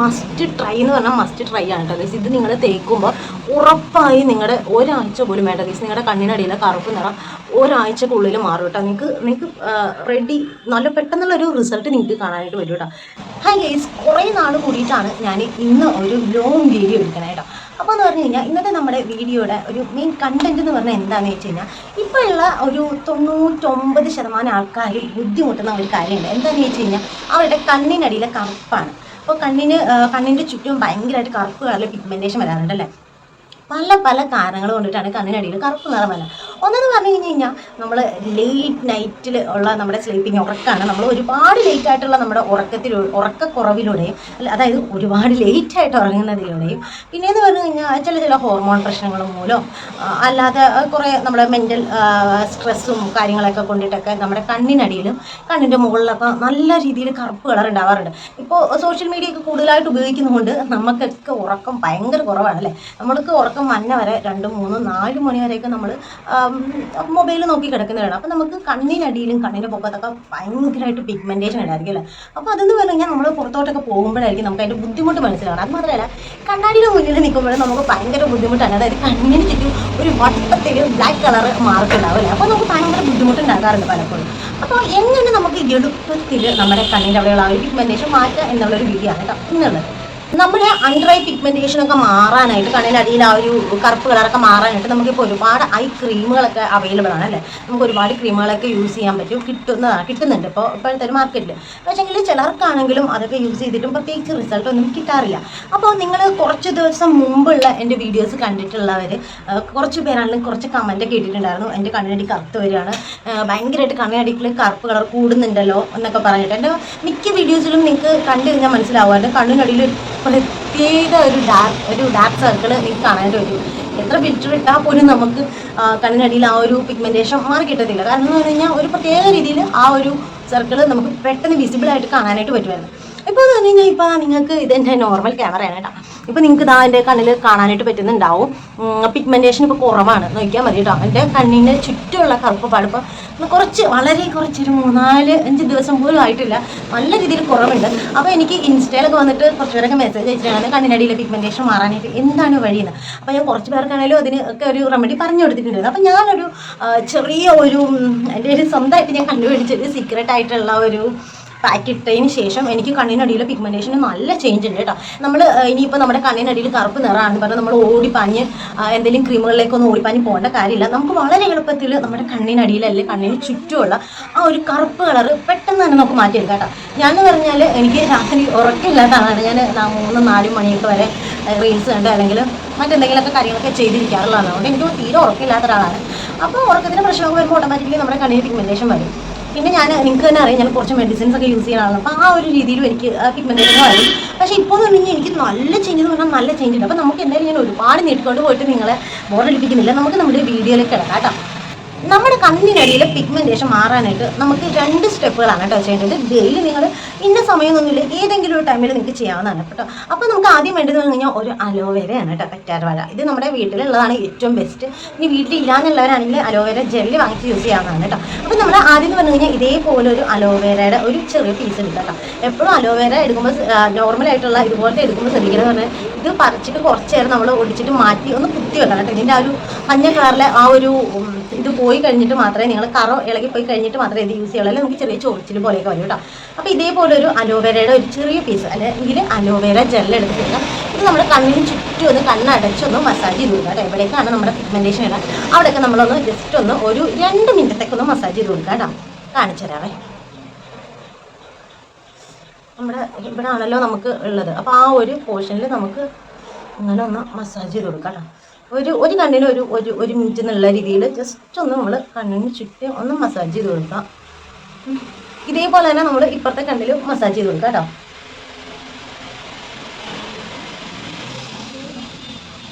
Must try എന്ന് പറഞ്ഞാൽ must try ആണ് കേട്ടോ ഗൈസ്. ഇത് നിങ്ങൾ തേക്കുമ്പോൾ ഉറപ്പായി നിങ്ങളുടെ ഒരാഴ്ച പോലും വേണ്ട ഗൈസ്, നിങ്ങളുടെ കണ്ണിനടിയിലെ കറുപ്പ് നിറം ഒരാഴ്ചക്കുള്ളിൽ മാറും കേട്ടോ. നിങ്ങൾക്ക് റെഡി നല്ല പെട്ടെന്നുള്ളൊരു റിസൾട്ട് നിങ്ങൾക്ക് കാണാനായിട്ട് വരും കേട്ടോ. ഹായ് ഗൈസ്, കുറേ നാൾ കൂടിയിട്ടാണ് ഞാൻ ഇന്ന് ഒരു ലോങ് വീഡിയോ എടുക്കണേ കേട്ടോ. അപ്പോൾ എന്ന് പറഞ്ഞു കഴിഞ്ഞാൽ ഇന്നത്തെ നമ്മുടെ വീഡിയോയുടെ ഒരു മെയിൻ കണ്ടന്റ് എന്ന് പറഞ്ഞാൽ എന്താണെന്ന് വെച്ച് കഴിഞ്ഞാൽ ഇപ്പോൾ ഉള്ള ഒരു 99% ആൾക്കാർ ബുദ്ധിമുട്ടുന്ന ഒരു കാര്യമുണ്ട്. എന്താണെന്ന് വെച്ച് കഴിഞ്ഞാൽ അവരുടെ കണ്ണിനടിയിലെ കറുപ്പാണ്. അപ്പോൾ കണ്ണിൻ്റെ ചുറ്റും ഭയങ്കരമായിട്ട് കറുപ്പ് കളറിൽ പിഗ്മെൻറ്റേഷൻ വരാറുണ്ടല്ലേ. പല കാരണങ്ങൾ കൊണ്ടിട്ടാണ് കണ്ണിനടിയിൽ കറുപ്പ് നിറം വരാൻ. ഒന്നെന്ന് പറഞ്ഞു കഴിഞ്ഞാൽ നമ്മൾ ലേറ്റ് നൈറ്റിൽ ഉള്ള നമ്മുടെ സ്ലീപ്പിങ് ഉറക്കമാണ്. നമ്മൾ ഒരുപാട് ലേറ്റ് ആയിട്ടുള്ള നമ്മുടെ ഉറക്കക്കുറവിലൂടെയും അതായത് ഒരുപാട് ലേറ്റായിട്ട് ഉറങ്ങുന്നതിലൂടെയും പിന്നെയെന്ന് പറഞ്ഞു കഴിഞ്ഞാൽ ചില ഹോർമോൺ പ്രശ്നങ്ങൾ മൂലം അല്ലാതെ കുറേ നമ്മുടെ മെൻ്റൽ സ്ട്രെസ്സും കാര്യങ്ങളൊക്കെ കൊണ്ടിട്ടൊക്കെ നമ്മുടെ കണ്ണിനടിയിലും കണ്ണിൻ്റെ മുകളിലൊക്കെ നല്ല രീതിയിൽ കറുപ്പ് കളർ ഉണ്ടാവാറുണ്ട്. ഇപ്പോൾ സോഷ്യൽ മീഡിയ ഒക്കെ കൂടുതലായിട്ട് ഉപയോഗിക്കുന്നതുകൊണ്ട് നമുക്കൊക്കെ ഉറക്കം ഭയങ്കര കുറവാണ് അല്ലേ. നമ്മൾക്ക് ഉറക്കം മഞ്ഞ വരെ 2, 3, 4 മണി വരെയൊക്കെ നമ്മൾ മൊബൈൽ നോക്കി കിടക്കുന്നതാണ്. അപ്പോൾ നമുക്ക് കണ്ണിനടിയിലും കണ്ണിൻ്റെ പൊക്കത്തൊക്കെ ഭയങ്കരമായിട്ട് പിഗ്മെൻറ്റേഷൻ ഉണ്ടായിരിക്കും അല്ലേ. അപ്പോൾ അതെന്ന് പറഞ്ഞു കഴിഞ്ഞാൽ നമ്മൾ പുറത്തോട്ടൊക്കെ പോകുമ്പോഴായിരിക്കും നമുക്ക് അതിൻ്റെ ബുദ്ധിമുട്ട് മനസ്സിലാവണം. അത് മാത്രമല്ല കണ്ണാടിയുടെ മുന്നിൽ നിൽക്കുമ്പോഴും നമുക്ക് ഭയങ്കര ബുദ്ധിമുട്ടാണ്. അതായത് കണ്ണിന് ചുറ്റും ഒരു വട്ടത്തിൽ ബ്ലാക്ക് കളർ മാർക്ക് ഉണ്ടാവും അല്ലേ. അപ്പോൾ നമുക്ക് ഭയങ്കര ബുദ്ധിമുട്ടുണ്ടാകാറുണ്ട് പലപ്പോഴും. അപ്പോൾ എങ്ങനെ നമുക്ക് എളുപ്പത്തിൽ നമ്മുടെ കണ്ണിൻ്റെ അവിടെയുള്ള ആ ഒരു പിഗ്മെൻറ്റേഷൻ മാറ്റുക എന്നുള്ളൊരു വീഡിയോ ആണ് കേട്ടോ ഇന്നുള്ളത്. നമ്മുടെ അണ്ടർ ഐ പിഗ്മെൻറ്റേഷനൊക്കെ മാറാനായിട്ട് കണ്ണിനടിയിൽ ആ ഒരു കറുപ്പ് കളറൊക്കെ മാറാനായിട്ട് നമുക്കിപ്പോൾ ഒരുപാട് ഐ ക്രീമുകളൊക്കെ അവൈലബിൾ ആണ് അല്ലേ. നമുക്ക് ഒരുപാട് ക്രീമുകളൊക്കെ യൂസ് ചെയ്യാൻ പറ്റും, കിട്ടുന്നുണ്ട് ഇപ്പോഴത്തെ ഒരു മാർക്കറ്റിൽ. പക്ഷേങ്കിൽ ചിലർക്കാണെങ്കിലും അതൊക്കെ യൂസ് ചെയ്തിട്ടും പ്രത്യേകിച്ച് റിസൾട്ട് ഒന്നും കിട്ടാറില്ല. അപ്പോൾ നിങ്ങൾ കുറച്ച് ദിവസം മുമ്പുള്ള എൻ്റെ വീഡിയോസ് കണ്ടിട്ടുള്ളവർ കുറച്ച് പേരാണെങ്കിലും കുറച്ച് കമൻറ്റൊക്കെ ഇട്ടിട്ടുണ്ടായിരുന്നു. എൻ്റെ കണ്ണിനടി കറുത്ത് വരികയാണ്, ഭയങ്കരമായിട്ട് കണ്ണിനടിയിൽ കറുപ്പ് കളർ കൂടുന്നുണ്ടല്ലോ എന്നൊക്കെ പറഞ്ഞിട്ട്. എൻ്റെ മിക്ക വീഡിയോസിലും നിങ്ങൾക്ക് കണ്ടു കഴിഞ്ഞാൽ മനസ്സിലാവാറുണ്ട് കണ്ണിനടിയിൽ പ്രത്യേക ഒരു ഡാർക്ക് സർക്കിൾ നിങ്ങൾക്ക് കാണാനായിട്ട് വരും. എത്ര ഫിൽറ്റർ ഇട്ടാൽ പോലും നമുക്ക് കണ്ണിനടിയിൽ ആ ഒരു പിഗ്മെൻറ്റേഷൻ മാറി കിട്ടത്തില്ല. കാരണം എന്ന് പറഞ്ഞു കഴിഞ്ഞാൽ ഒരു പ്രത്യേക രീതിയിൽ ആ ഒരു സർക്കിൾ നമുക്ക് പെട്ടെന്ന് വിസിബിളായിട്ട് കാണാനായിട്ട് പറ്റുമായിരുന്നു. ഇപ്പോൾ എന്ന് പറഞ്ഞു കഴിഞ്ഞാൽ ഇപ്പോൾ നിങ്ങൾക്ക് ഇതെൻ്റെ നോർമൽ ക്യാമറയാണ് കേട്ടോ. ഇപ്പോൾ നിങ്ങൾക്ക് ഇതാ എൻ്റെ കണ്ണിൽ കാണാനായിട്ട് പറ്റുന്നുണ്ടാവും. പിഗ്മെൻറ്റേഷൻ ഇപ്പോൾ കുറവാണ്, നോക്കിയാൽ മതി കേട്ടോ. എൻ്റെ കണ്ണിന് ചുറ്റുമുള്ള കറുപ്പ് പാടിപ്പോൾ വളരെ കുറച്ചൊരു 3-4-5 ദിവസം പോലും ആയിട്ടില്ല, നല്ല രീതിയിൽ കുറവുണ്ട്. അപ്പോൾ എനിക്ക് ഇൻസ്റ്റയിലൊക്കെ വന്നിട്ട് കുറച്ച് പേരൊക്കെ മെസ്സേജ് അയച്ചിട്ടാണ് കണ്ണിനടിയിലെ പിഗ്മെൻറ്റേഷൻ മാറാനായിട്ട് എന്താണ് വഴിയെന്ന്. അപ്പോൾ ഞാൻ കുറച്ച് പേർക്കാണെങ്കിലും അതിന് ഒക്കെ ഒരു റെമഡി പറഞ്ഞു കൊടുത്തിട്ടുണ്ടായിരുന്നു. അപ്പോൾ ഞാനൊരു ചെറിയ എൻ്റെ ഒരു സ്വന്തമായിട്ട് ഞാൻ കണ്ടുപിടിച്ചൊരു സീക്രട്ട് ആയിട്ടുള്ള ഒരു പാക്ക് ഇട്ടതിന് ശേഷം എനിക്ക് കണ്ണിനടിയിലെ പിഗ്മെൻറ്റേഷന് നല്ല ചേഞ്ച് ഉണ്ട് കേട്ടോ. നമ്മൾ ഇനിയിപ്പോൾ നമ്മുടെ കണ്ണിനടിയിൽ കറുപ്പ് നിറമാണെന്ന് പറഞ്ഞാൽ നമ്മൾ ഓടിപ്പാഞ്ഞ് എന്തെങ്കിലും ക്രീമുകളിലേക്കൊന്നും ഓടിപ്പാഞ്ഞ് പോകേണ്ട കാര്യമില്ല. നമുക്ക് വളരെ എളുപ്പത്തിൽ നമ്മുടെ കണ്ണിനടിയിലല്ലേ കണ്ണിന് ചുറ്റുമുള്ള ആ ഒരു കറുപ്പ് കളറ് പെട്ടെന്ന് തന്നെ നമുക്ക് മാറ്റിയെടുക്കാം കേട്ടോ. ഞാനെന്ന് പറഞ്ഞാൽ എനിക്ക് രാത്രി ഉറക്കമില്ലാത്ത ആളാണ്. ഞാൻ 3-4 മണിയൊക്കെ വരെ റീൽസ് കണ്ട് അല്ലെങ്കിൽ മറ്റെന്തെങ്കിലുമൊക്കെ കാര്യങ്ങളൊക്കെ ചെയ്തിരിക്കാറുള്ളതാണ്. അതുകൊണ്ട് എനിക്ക് തീരെ ഉറക്കമില്ലാത്ത ഒരാളാണ്. അപ്പോൾ ഉറക്കത്തിൻ്റെ പ്രശ്നമൊക്കെ വരുമ്പോൾ ഓട്ടോമാറ്റിക്കലി നമ്മുടെ കണ്ണിന് പിഗ്മെൻറ്റേഷൻ വരും. പിന്നെ നിങ്ങൾക്ക് തന്നെ അറിയാം, ഞാൻ കുറച്ച് മെഡിസിൻസ് ഒക്കെ യൂസ് ചെയ്യാനാണ്. അപ്പോൾ ആ ഒരു രീതിയിലും എനിക്ക് പിഗ്മെൻറ്റേഷൻ വരും. പക്ഷേ ഇപ്പോൾ എന്ന് പറഞ്ഞാൽ എനിക്ക് നല്ല ചേഞ്ച് എന്ന് പറഞ്ഞാൽ നല്ല ചേഞ്ച് ഉണ്ട്. അപ്പോൾ നമുക്ക് എന്തായാലും ഞാൻ ഒരുപാട് നീട്ടിക്കൊണ്ട് പോയിട്ട് നിങ്ങളെ ബോറടിപ്പിക്കുന്നില്ല. നമുക്ക് നമ്മുടെ വീഡിയോയിലേക്ക് കിടക്കാം കേട്ടോ. നമ്മുടെ കണ്ണിനടിയിലെ പിഗ്മെൻറ്റേഷൻ മാറാനായിട്ട് നമുക്ക് 2 സ്റ്റെപ്പുകളാണ് കേട്ടോ ചെയ്യേണ്ടത്. ഡെയിലി നിങ്ങൾ ഇന്ന സമയമൊന്നുമില്ല, ഏതെങ്കിലും ഒരു ടൈമിൽ നിങ്ങൾക്ക് ചെയ്യാവുന്നതാണ് കേട്ടോ. അപ്പോൾ നമുക്ക് ആദ്യം വേണ്ടതെന്ന് പറഞ്ഞു കഴിഞ്ഞാൽ ഒരു അലോവേരയാണ് കേട്ടോ, കറ്റാർവാഴ. ഇത് നമ്മുടെ വീട്ടിലുള്ളതാണ് ഏറ്റവും ബെസ്റ്റ്. ഇനി വീട്ടിലില്ലാന്നുള്ളവരാണെങ്കിൽ അലോവേര ജെല്ല് വാങ്ങിച്ച് യൂസ് ചെയ്യാവുന്നതാണ് കേട്ടോ. അപ്പോൾ നമ്മൾ ആദ്യം എന്ന് പറഞ്ഞു കഴിഞ്ഞാൽ ഇതേപോലെ ഒരു അലോവേരയുടെ ഒരു ചെറിയ പീസ് എടുക്കാം കേട്ടോ. എപ്പോഴും അലോവേര എടുക്കുമ്പോൾ നോർമലായിട്ടുള്ള ഇതുപോലത്തെ എടുക്കുമ്പോൾ ശ്രദ്ധിക്കുന്നത് പറഞ്ഞാൽ ഇത് പറിച്ചിട്ട് കുറച്ച് നേരം നമ്മൾ ഒടിച്ചിട്ട് മാറ്റി ഒന്ന് കുത്തി വെക്കണം കേട്ടോ. ഇതിൻ്റെ ആ ഒരു മഞ്ഞ കളറിലെ ആ ഒരു ഇത് പോയി കഴിഞ്ഞിട്ട് മാത്രമേ നിങ്ങൾ ഇളകി പോയി കഴിഞ്ഞിട്ട് മാത്രമേ ഇത് യൂസ് ചെയ്യുള്ളൂ. നമുക്ക് ചെറിയ ചൊറിച്ചിൽ പോലെയൊക്കെ വരും കേട്ടോ. അപ്പോൾ ഇതേപോലെ ഒരു അലോവേരയുടെ ഒരു ചെറിയ പീസ് അല്ലെങ്കിൽ അലോവേര ജെൽ എടുത്തിട്ട് ഇത് നമ്മൾ കണ്ണിന് ചുറ്റും ഒന്ന് കണ്ണടച്ചൊന്ന് മസാജ് ചെയ്ത് കൊടുക്കുക കേട്ടോ. എവിടേക്കാണ് നമ്മുടെ പിഗ്മെൻറ്റേഷൻ ഇടാൻ അവിടെയൊക്കെ നമ്മളൊന്ന് ജസ്റ്റ് ഒന്ന് ഒരു 2 മിനിറ്റത്തേക്ക് ഒന്ന് മസാജ് ചെയ്ത് കൊടുക്കുക കേട്ടോ. കാണിച്ചു തരാവേ. നമ്മുടെ ഇവിടെ ആണല്ലോ നമുക്ക് ഉള്ളത്. അപ്പോൾ ആ ഒരു പോർഷനിൽ നമുക്ക് അങ്ങനെ ഒന്ന് മസാജ് ചെയ്ത് കൊടുക്കാം കേട്ടോ. ഒരു കണ്ണിന് ഒരു മിനിറ്റ് എന്നുള്ള രീതിയിൽ ജസ്റ്റ് ഒന്ന് നമ്മൾ കണ്ണിന് ചുറ്റും ഒന്ന് മസാജ് ചെയ്ത് കൊടുക്കാം. ഇതേപോലെ തന്നെ നമ്മൾ ഇപ്പുറത്തെ കണ്ണിൽ മസാജ് ചെയ്ത് കൊടുക്കാം കേട്ടോ.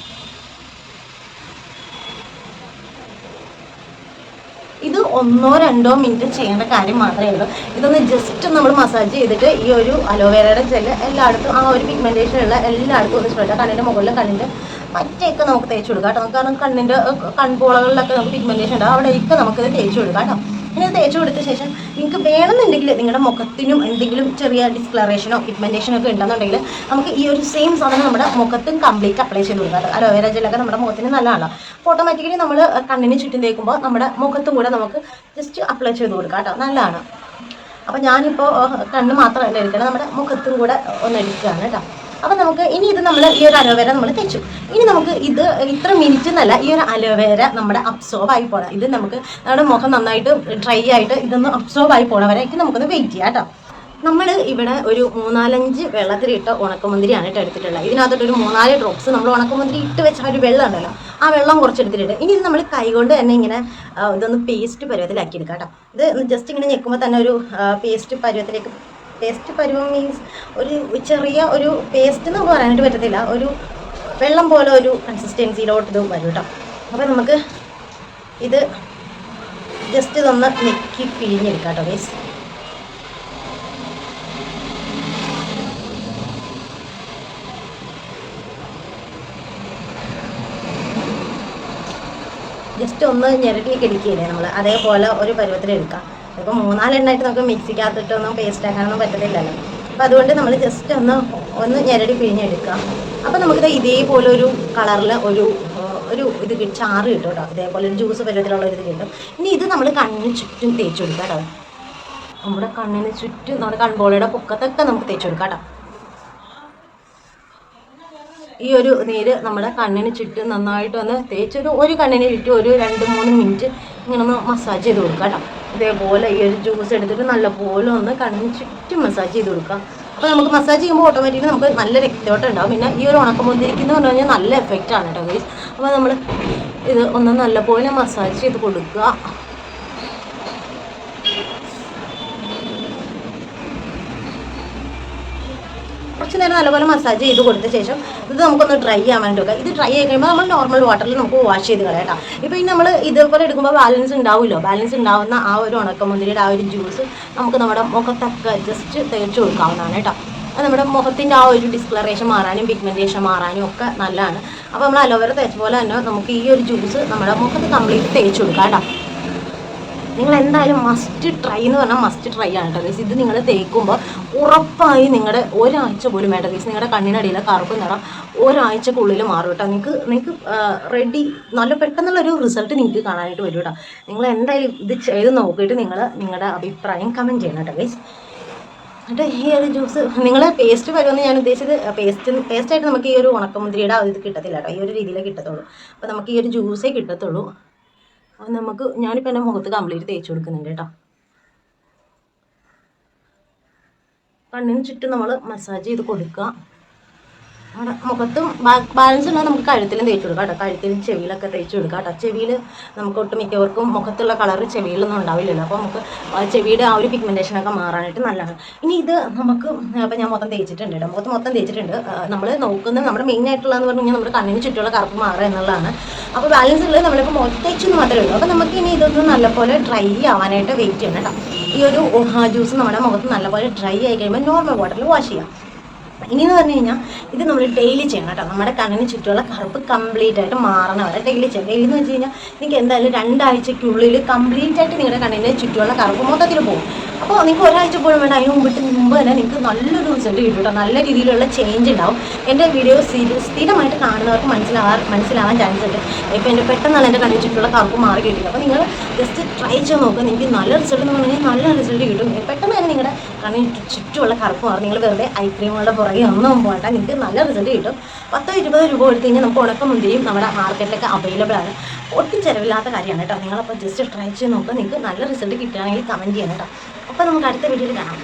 ഇത് 1-2 മിനിറ്റ് ചെയ്യേണ്ട കാര്യം മാത്രമേ ഉള്ളൂ. ഇതൊന്ന് ജസ്റ്റ് നമ്മൾ മസാജ് ചെയ്തിട്ട് ഈ ഒരു അലോവേരയുടെ ജെല്ല് എല്ലായിടത്തും ആ ഒരു പിഗ്മെൻറ്റേഷൻ ഉള്ള എല്ലായിടത്തും ഒന്ന് സ്പ്രെഡ്, കണ്ണിൻ്റെ മുകളിൽ കണ്ണിൻ്റെ മറ്റേയൊക്കെ നമുക്ക് തേച്ച് കൊടുക്കാം കേട്ടോ. കാരണം കണ്ണിൻ്റെ കൺപോളകളിലൊക്കെ നമുക്ക് പിഗ്മെൻറ്റേഷൻ ഉണ്ടാവും, അവിടെയൊക്കെ നമുക്കിത് തേച്ച് കൊടുക്കാം കേട്ടോ. ഇനി അത് തേച്ച് കൊടുത്ത ശേഷം നിങ്ങൾക്ക് വേണമെന്നുണ്ടെങ്കിൽ നിങ്ങളുടെ മുഖത്തിനും എന്തെങ്കിലും ചെറിയ ഡിസ്കളറേഷനോ പിഗ്മെൻറ്റേഷനോ ഒക്കെ ഉണ്ടെന്നുണ്ടെങ്കിൽ നമുക്ക് ഈ ഒരു സെയിം സാധനം നമ്മുടെ മുഖത്തും കംപ്ലീറ്റ് അപ്ലൈ ചെയ്ത് കൊടുക്കാം. അലോവേര ജെല്ലൊക്കെ നമ്മുടെ മുഖത്തിന് നല്ലതാണ്. അപ്പോൾ ഓട്ടോമാറ്റിക്കലി നമ്മൾ കണ്ണിന് ചുറ്റും തേക്കുമ്പോൾ നമ്മുടെ മുഖത്തും കൂടെ നമുക്ക് ജസ്റ്റ് അപ്ലൈ ചെയ്ത് കൊടുക്കാം കേട്ടോ, നല്ലതാണ്. അപ്പോൾ ഞാനിപ്പോൾ കണ്ണ് മാത്രമല്ല എടുക്കണം, നമ്മുടെ മുഖത്തും കൂടെ ഒന്ന് എടുക്കുകയാണ് കേട്ടോ. അപ്പോൾ നമുക്ക് ഇനി ഇത് നമ്മൾ ഈ ഒരു അലോവേര നമ്മൾ തേച്ചു. ഇനി നമുക്ക് ഇത് ഇത്ര മിനിറ്റ് എന്നല്ല, ഈ ഒരു അലോവേര നമ്മുടെ അബ്സോർബ് ആയി പോകണം. ഇത് നമുക്ക് നമ്മുടെ മുഖം നന്നായിട്ട് ഡ്രൈ ആയിട്ട് ഇതൊന്ന് അബ്സോർബ് ആയി പോകണ വരെ നമുക്കൊന്ന് വെയിറ്റ് ചെയ്യാം കേട്ടോ. നമ്മൾ ഇവിടെ ഒരു 3-4 വെള്ളത്തിലിട്ട ഉണക്കമുന്തിരിയാണ് കേട്ടോ എടുത്തിട്ടുള്ളത്. ഇതിനകത്തോട്ടൊരു 3-4 ഡ്രോപ്സ് നമ്മൾ ഉണക്കമുന്തിരി ഇട്ട് വെച്ച ഒരു വെള്ളം ഉണ്ടല്ലോ, ആ വെള്ളം കുറച്ച് എടുത്തിട്ടുണ്ട്. ഇനി ഇത് നമ്മൾ കൈകൊണ്ട് തന്നെ ഇങ്ങനെ ഇതൊന്ന് പേസ്റ്റ് പരുവത്തിലാക്കി എടുക്കാം കേട്ടോ. ഇത് ജസ്റ്റ് ഇങ്ങനെ ഞെക്കുമ്പോൾ തന്നെ ഒരു പേസ്റ്റ് പരുവത്തിലേക്ക്, പേസ്റ്റ് പരുവം മീൻസ് ഒരു ചെറിയ ഒരു പേസ്റ്റ് നമുക്ക് പറയാനായിട്ട് പറ്റത്തില്ല, ഒരു വെള്ളം പോലെ ഒരു കൺസിസ്റ്റൻസിയിലോട്ട് ഇത് വരും കേട്ടോ. അപ്പോൾ നമുക്ക് ഇത് ജസ്റ്റ് ഇതൊന്ന് ഞെക്കി പിഴിഞ്ഞെടുക്കാം കേട്ടോ ഗൈസ്. ജസ്റ്റ് ഒന്ന് ഞെരടിയൊക്കെ എടുക്കുകയില്ലേ നമ്മൾ, അതേപോലെ ഒരു പരുവത്തിലെടുക്കാം. ഇപ്പോൾ 3-4 എണ്ണമായിട്ട് നമുക്ക് മിക്സിക്കകത്തിട്ടൊന്നും പേസ്റ്റ് ആക്കാനൊന്നും പറ്റത്തില്ലല്ലോ. അപ്പോൾ അതുകൊണ്ട് നമ്മൾ ജസ്റ്റ് ഒന്ന് ഞെരടി പിഴിഞ്ഞെടുക്കാം. അപ്പോൾ നമുക്കിത് ഇതേപോലെ ഒരു കളറിൽ ഒരു ഇത് ചാറ് കിട്ടും കേട്ടോ. ഇതേപോലെ ഒരു ജ്യൂസ് പരുവത്തിലുള്ള ഒരു ഇത് കിട്ടും. ഇനി ഇത് നമ്മൾ കണ്ണിന് ചുറ്റും തേച്ച് കൊടുക്കാം കേട്ടോ. നമ്മുടെ കണ്ണിന് ചുറ്റും നമ്മുടെ കൺപോളയുടെ പൊക്കത്തൊക്കെ നമുക്ക് തേച്ച് കൊടുക്കാം കേട്ടോ. ഈ ഒരു നീര് നമ്മുടെ കണ്ണിന് ചുറ്റും നന്നായിട്ട് ഒന്ന് തേച്ചൊരു കണ്ണിന് ചുറ്റും ഒരു 2-3 മിനിറ്റ് ഇങ്ങനെ ഒന്ന് മസാജ് ചെയ്ത് കൊടുക്കുക കേട്ടോ. ഇതേപോലെ ഈ ഒരു ജ്യൂസ് എടുത്തിട്ട് നല്ലപോലെ ഒന്ന് കണ്ണിന് ചുറ്റും മസാജ് ചെയ്ത് കൊടുക്കുക. അപ്പോൾ നമുക്ക് മസാജ് ചെയ്യുമ്പോൾ ഓട്ടോമാറ്റിക്കലി നമുക്ക് നല്ല രക്തയോട്ടം ഉണ്ടാവും. പിന്നെ ഈ ഒരു ഉണക്കമുന്തിരിക്കുന്ന പറഞ്ഞു കഴിഞ്ഞാൽ നല്ല എഫക്റ്റാണ് കേട്ടോ ഗൈസ്. അപ്പോൾ നമ്മൾ ഇത് ഒന്ന് നല്ലപോലെ മസാജ് ചെയ്ത് കൊടുക്കുക. കുറച്ച് നേരം നല്ലപോലെ മസാജ് ചെയ്ത് കൊടുത്ത ശേഷം ഇത് നമുക്കൊന്ന് ഡ്രൈ ആവാൻ വേണ്ടി വെക്കാം. ഇത് ഡ്രൈ ആയി കഴിയുമ്പോൾ നമ്മൾ നോർമൽ വാട്ടറിൽ നമുക്ക് വാഷ് ചെയ്ത് കളയാം. ഇപ്പോൾ ഇനി നമ്മൾ ഇതേപോലെ എടുക്കുമ്പോൾ ബാലൻസ് ഉണ്ടാവുമല്ലോ, ബാലൻസ് ഉണ്ടാവുന്ന ആ ഒരു ഉണക്കമുന്തിരിയുടെ ആ ഒരു ജ്യൂസ് നമുക്ക് നമ്മുടെ മുഖത്തൊക്കെ ജസ്റ്റ് തേച്ച് കൊടുക്കാവുന്നതാണ് കേട്ടോ. അത് നമ്മുടെ മുഖത്തിൻ്റെ ആ ഒരു ഡിസ്കളറേഷൻ മാറാനും പിഗ്മെൻറ്റേഷൻ മാറാനും ഒക്കെ നല്ലതാണ്. അപ്പോൾ നമ്മൾ അലോവേര തേച്ച പോലെ തന്നെ നമുക്ക് ഈ ഒരു ജ്യൂസ് നമ്മുടെ മുഖത്ത് കംപ്ലീറ്റ് തേച്ച് കൊടുക്കാം കേട്ടോ. നിങ്ങൾ എന്തായാലും മസ്റ്റ് ട്രൈ എന്ന് പറഞ്ഞാൽ മസ്റ്റ് ട്രൈ ആണ് കേട്ടോ ഗൈസ്. ഇത് നിങ്ങൾ തേക്കുമ്പോൾ ഉറപ്പായി നിങ്ങളുടെ ഒരാഴ്ച പോലും വേണ്ട ഗൈസ്, നിങ്ങളുടെ കണ്ണിനടിയിലെ കറുപ്പ് നിറം ഒരാഴ്ചക്കുള്ളിൽ മാറും കേട്ടോ. നിങ്ങൾക്ക് റെഡി നല്ല പെട്ടെന്നുള്ളൊരു റിസൾട്ട് നിങ്ങൾക്ക് കാണാനായിട്ട് വരും കേട്ടോ. നിങ്ങൾ എന്തായാലും ഇത് ചെയ്ത് നോക്കിയിട്ട് നിങ്ങളുടെ അഭിപ്രായം കമൻറ്റ് ചെയ്യണം കേട്ടോ ഗൈസ്. എന്നിട്ട് ഈ ഒരു ജ്യൂസ് നിങ്ങൾ പേസ്റ്റ് വരുമെന്ന് ഞാൻ ഉദ്ദേശിച്ചത് പേസ്റ്റായിട്ട് നമുക്ക് ഈ ഒരു ഉണക്കമുന്തിരിയുടെ ഇത് കിട്ടത്തില്ല കേട്ടോ. ഈ ഒരു രീതിയിലേ കിട്ടത്തുള്ളൂ. അപ്പോൾ നമുക്ക് ഈ ഒരു ജ്യൂസേ കിട്ടത്തുള്ളൂ. അപ്പോൾ നമുക്ക് ഞാനിപ്പോൾ എൻ്റെ മുഖത്ത് കംപ്ലീറ്റ് തേച്ച് കൊടുക്കുന്നുണ്ട് കേട്ടോ. കണ്ണിന് ചുറ്റും നമ്മൾ മസാജ് ചെയ്ത് കൊടുക്കുക. അവിടെ മുഖത്തും ബാലൻസ് ഉണ്ടെങ്കിൽ നമുക്ക് കഴുത്തിലും തേച്ച് കൊടുക്കാം കേട്ടോ. കഴുത്തിലും ചെവിയിലൊക്കെ തേച്ച് കൊടുക്കാം കേട്ടോ. ചെവിയിൽ നമുക്ക് ഒട്ടുമിക്കവർക്കും മുഖത്തുള്ള കളറ് ചെവിയിലൊന്നും ഉണ്ടാവില്ലല്ലോ. അപ്പോൾ നമുക്ക് ചെവിയുടെ ആ ഒരു പിഗ്മെൻറ്റേഷനൊക്കെ മാറാനായിട്ട് നല്ലതാണ്. ഇനി ഇത് നമുക്ക് അപ്പോൾ ഞാൻ മൊത്തം തേച്ചിട്ടുണ്ട് കേട്ടോ. മുഖത്ത് മൊത്തം തേച്ചിട്ടുണ്ട്. നമ്മൾ നോക്കുന്നത് നമ്മുടെ മെയിൻ ആയിട്ടുള്ളതെന്ന് പറഞ്ഞു കഴിഞ്ഞാൽ നമ്മുടെ കണ്ണിന് ചുറ്റുമുള്ള കറുപ്പ് മാറുക എന്നുള്ളതാണ്. അപ്പോൾ ബാലൻസ് ഉള്ളത് നമ്മളിപ്പോൾ മുഖത്തേച്ചെന്ന് മാത്രമേ ഉള്ളൂ. അപ്പോൾ നമുക്ക് ഇനി ഇതൊന്ന് നല്ലപോലെ ഡ്രൈ ആവാനായിട്ട് വെയിറ്റ് ചെയ്യണം കേട്ടോ. ഈ ഒരു ജ്യൂസ് നമ്മുടെ മുഖത്ത് നല്ലപോലെ ഡ്രൈ ആയി കഴിയുമ്പോൾ നോർമൽ വാട്ടറിൽ വാഷ് ചെയ്യാം. ഇനിയെന്ന് പറഞ്ഞു കഴിഞ്ഞാൽ ഇത് നമ്മൾ ഡെയിലി ചെയ്യണം കേട്ടോ. നമ്മുടെ കണ്ണിന് ചുറ്റുമുള്ള കറുപ്പ് കംപ്ലീറ്റ് ആയിട്ട് മാറണ വരെ ഡെയിലി ചെയ്യണം. ഡെയിലി എന്ന് വെച്ച് കഴിഞ്ഞാൽ നിങ്ങൾക്ക് എന്തായാലും 2 ആഴ്ചയ്ക്കുള്ളിൽ കംപ്ലീറ്റ് ആയിട്ട് നിങ്ങളുടെ കണ്ണിന് ചുറ്റുമുള്ള കറുപ്പ് മൊത്തത്തിൽ പോകും. അപ്പോൾ നിങ്ങൾക്ക് ഒരാഴ്ച പോലും വേണ്ട, അതിന് മുമ്പ് തന്നെ നിങ്ങൾക്ക് നല്ലൊരു റിസൾട്ട് കിട്ടും കേട്ടോ. നല്ല രീതിയിലുള്ള ചേഞ്ച് ഉണ്ടാവും. എൻ്റെ വീഡിയോ സ്ഥിരമായിട്ട് കാണുന്നവർക്ക് മനസ്സിലാവാൻ ചാൻസ് ഉണ്ട്. ഇപ്പോൾ എൻ്റെ പെട്ടെന്നാണ് എൻ്റെ കണ്ണിന് ചുറ്റുമുള്ള കറുപ്പ് മാറി കിട്ടിയത്. അപ്പോൾ നിങ്ങൾ ജസ്റ്റ് ട്രൈ ചെയ്ത് നോക്കുക. നിങ്ങൾക്ക് നല്ല റിസൾട്ട് എന്ന് പറഞ്ഞു കഴിഞ്ഞാൽ നല്ല റിസൾട്ട് കിട്ടും. പെട്ടെന്ന് തന്നെ നിങ്ങളുടെ കണ്ണിന് ചുറ്റുമുള്ള കറുപ്പ് മാറും. നിങ്ങൾ വെറുതെ ഐ ക്രീമുകളുടെ പുറകെ ഒന്നും പോകണ്ട, നിങ്ങൾക്ക് നല്ല റിസൾട്ട് കിട്ടും. 10-20 രൂപ കൊടുത്തു കഴിഞ്ഞാൽ നമുക്ക് ഉണക്കമുന്തിരിയും നമ്മുടെ മാർക്കറ്റിലൊക്കെ അവൈലബിൾ ആണ്. ഒട്ടും ചിലവില്ലാത്ത കാര്യമാണ് കേട്ടോ. നിങ്ങളപ്പോൾ ജസ്റ്റ് ട്രൈ ചെയ്ത് നോക്കുക. നിങ്ങൾക്ക് നല്ല റിസൾട്ട് കിട്ടുകയാണെങ്കിൽ കമൻറ്റ് ചെയ്യണം കേട്ടോ. അപ്പോൾ നമുക്ക് അടുത്ത വീഡിയോയിൽ കാണാം.